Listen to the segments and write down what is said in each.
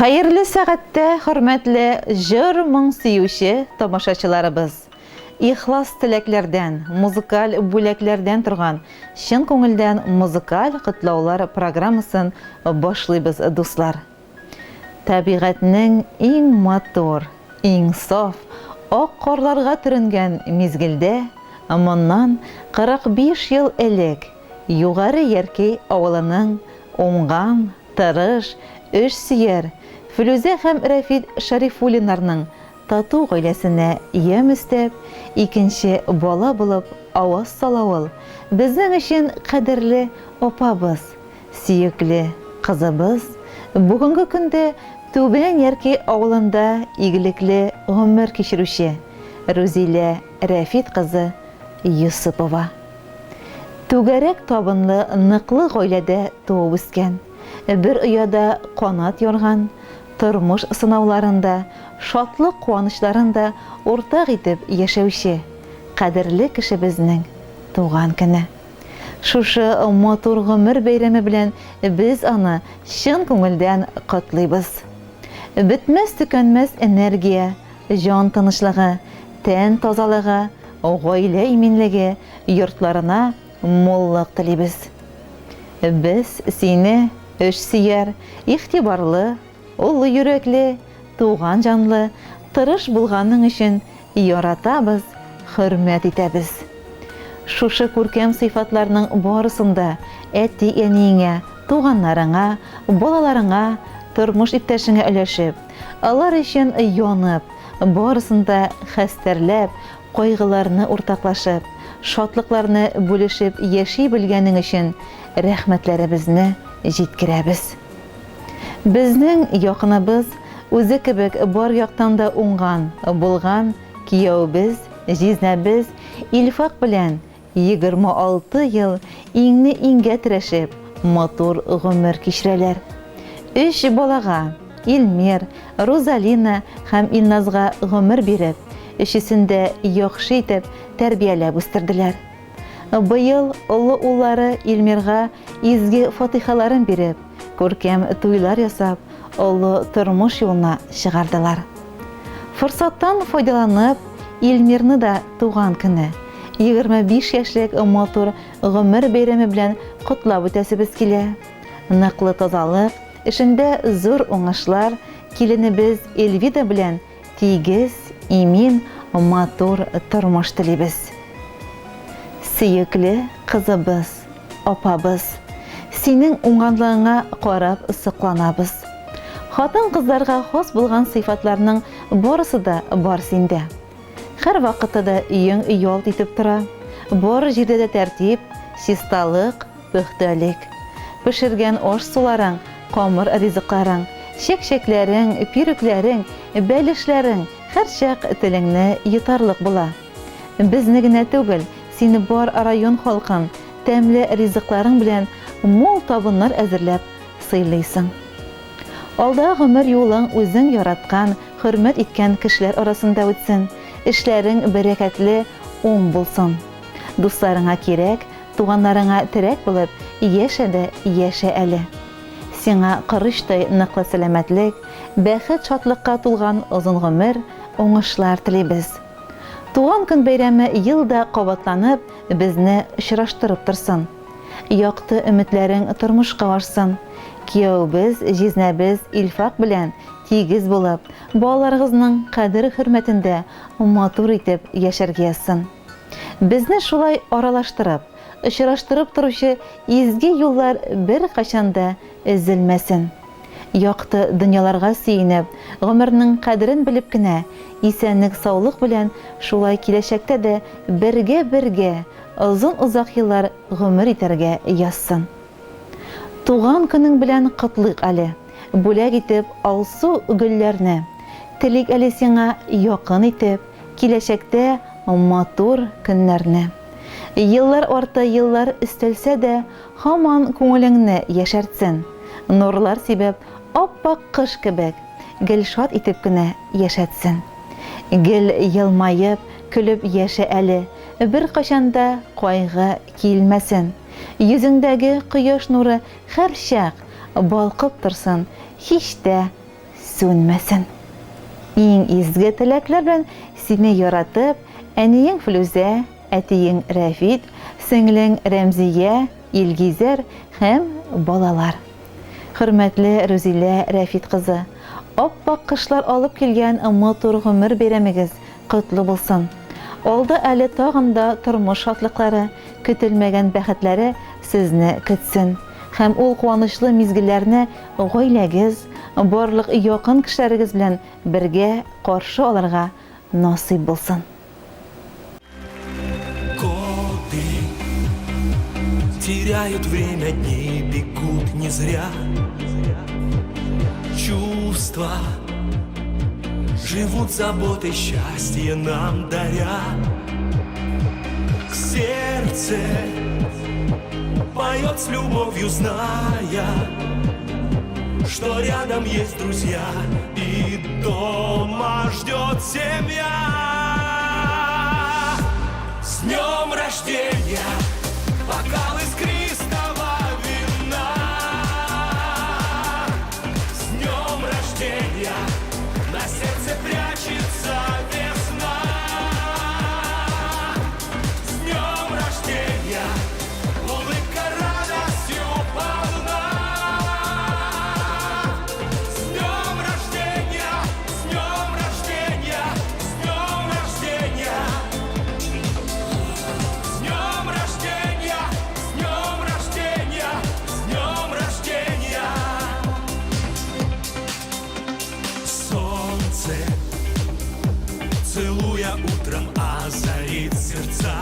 Hayırlı saatte hürmetli jır mın süyüşü tomoshachilarimiz. İhlas tileklerden, muzikal böleklerden turgan, şın ko'ngildan muzikal qutlaular programmaсын boshlaymiz do'stlar. Tabiatning eng motor, eng sof, oq qorlarga turingan mezgilda, amondan 45 yil elek, yuqori yerki avlining o'ngan, tirish, ish suyer, Filuze hem Rafid Şarifulinlarning Tatu oilesine yem istep, ikinci bola bulup avaz salavul. Bizning için qadrli opabız, suyukli qizimiz, bugungi kunda Tuban yerki avlында igilikli umr kechiruvchi Ruzila Rafid qizi Yusupova. Tugarak tobinli niqli oilada tug'ib o'sgan, bir uyada qanot yorgan, turmuş sınavlarında, şatlık quvonishlarında o'rtaq etib yashovchi qadrli kishimizning tug'an kuni. Şuşu motor umr bayrami bilan biz onu shin ko'ngildan qutlaymiz. Bitmas tukanmas energiya, jon tinchligi, tan tozaligi, oila iminligi yurtlarına mo'llik tilaymiz. Biz seni ishsuyer, ig'tiborli, Ulu yürekli, tuğan canlı, tırış bulganın için yaratabız, hürmet etebіз. Şuşu көркем sıfatlarının barısında eti eniğine, tuğanlarına, bolalarına, turmuş ipteşine öleşip, alар için yonıp, barısında xəstərləb, qoyğılarını ortaqlaşıp, şatlıqlarını bölüşüp yaşay bilgenin için rəhmətlərimizni jetkirəbiz. Bizning yaqinimiz o'zi kibik bor yoqdan da o'ngan, bo'lgan kuyovimiz, jiznamiz Ilfaq bilan 26 yil ingni inga tirashib, motor umr kechiralar. 3 bolaga Ilmir, Rozalina ham Ilnazga umr berib, ishsinde yaxshi etib tarbiyalab o'stirdilar. Bu yil ulari Ilmirga izgi fatihalarin berib, көркем to'ylar yasab, ulu turmuş yoluna çıkardılar. Fırsattan faydalanıp, Ilmirni da tuğan kuni 25 yaşlik motor umr bayrami bilan qutlab o'tasimiz kela. Naqli tozalık, ishinde zo'r o'ng'ishlar, kelinimiz Elvida bilan tegiz, imin, motor turmush tilaymiz. Suyukli qizimiz, opamiz, sening o'ng'anlig'ingga qarab ısıqlanabız. Xotin qizlarga xos bo'lgan sifatlarning barisi da bor senda. Har vaqtda da uying yo'l etib tura. Bor yerda da tartib, shistalik, puxtalik. Pishirgan osh sularing, qomir rizqlaring, shek-sheklaring, piruklaring, belishlaring har chaq tilingni yetarliq bo'la. Biznigina tugul, seni bor rayon xalqin təmli rizqlaring bilan mo'l tabınlar әзерләп сыйлыйсың. Алда гомер юлың үзең яраткан, хөрмәт иткән кешеләр арасында үтсен. Эшләрең бәрәкәтле, уң булсын. Дусларыңа кирәк, туганнарыңа терәк булып, яшә әле. Сиңа кырыштай ныклы сәламәтлек, бәхет, шатлыкка тулган озын гомер, уңышлар телибез. Туган көн бәйрәме елда кабатланып, безне очраштырып торсын. Яқты үмітлерің тұрмышқа ашсын. Күйеуіміз, jiznamiz Ilfaq bilan tegiz bo'lib, балаларыгызның qadr hurmatында motor etib yasharga yazсын. Bizni шулай аралаштырып, очраштырып торучы изге юллар бер качанда өзелмәсен. Яқты дөньяларга сөйнеп, гомернең кадерен белеп кенә, исәнлек, саулык белән шулай киләчәктә дә бергә озын-узак еллар гомер итәргә язсын. Туган көнең белән котлыйк әле. Бүләк итеп алсу гөлләрне. Телик әле сиңа якын итеп, киләчәктә матур көннәрне. Еллар арты еллар өстәлсә дә, һаман күңелеңне яшәртсен. Нурлар сибеп, аппак кыш кебек, гөлшат итеп кенә яшәтсен. Гел елмайып, күлеп яшә әле. Bir qaşanda qayğı kilməsin. Yüzündəgi quyosh nuru hər şaq balqıb tursun. Hiç də сүнмәсен. Иң изге теләкләр белән сине яратып, әниең Флүзә, әтиең Рәфит, сеңлең Рәмзия, Илгизәр һәм балалар. Хөрмәтле Рүзилә Рәфит кызы, аппак кышлар алып килгән матур гомер бәйрәмегез котлы булсын. Алда әле тагында тормыш шатлыклары, көтелмәгән бәхетләре сезне көтсен. Һәм ул куанычлы мизгелләрне гаиләгез, барлык якын кешеләрегез белән бергә каршы алырга насыйп булсын. Годы теряют время, дни бегут не зря. Чувства живут заботой, счастье нам даря. Сердце поет с любовью, зная, что рядом есть друзья и дома ждет семья. С днем рождения, бокал искристого вина. С днем рождения, на сердце прячется весна. С днем рождения, улыбка радостью полна. С днем рождения, с днем рождения, с днем рождения. С днем рождения, с днем рождения, с днем рождения. Солнце, целуя утром, озарит сердца.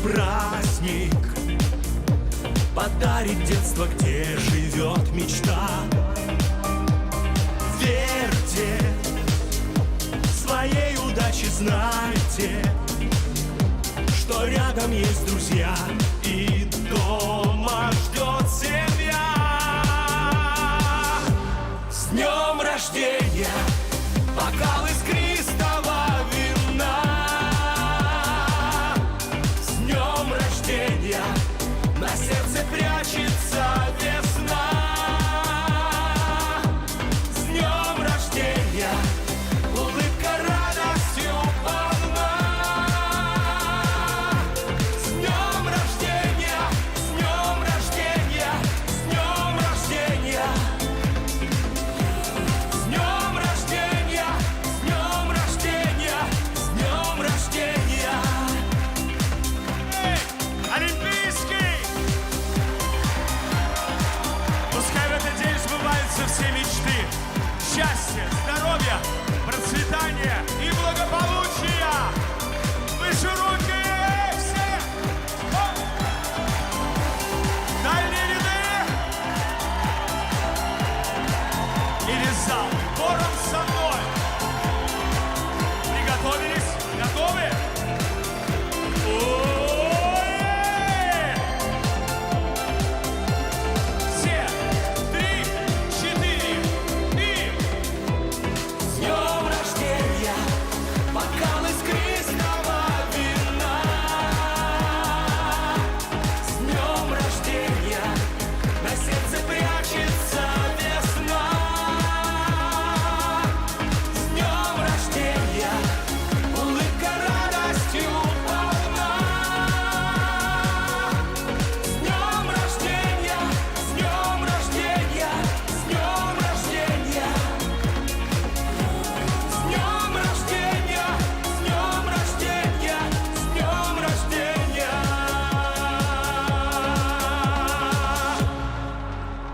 Праздник подарит детство, где живет мечта. Верьте своей удаче, знайте, что рядом есть друзья.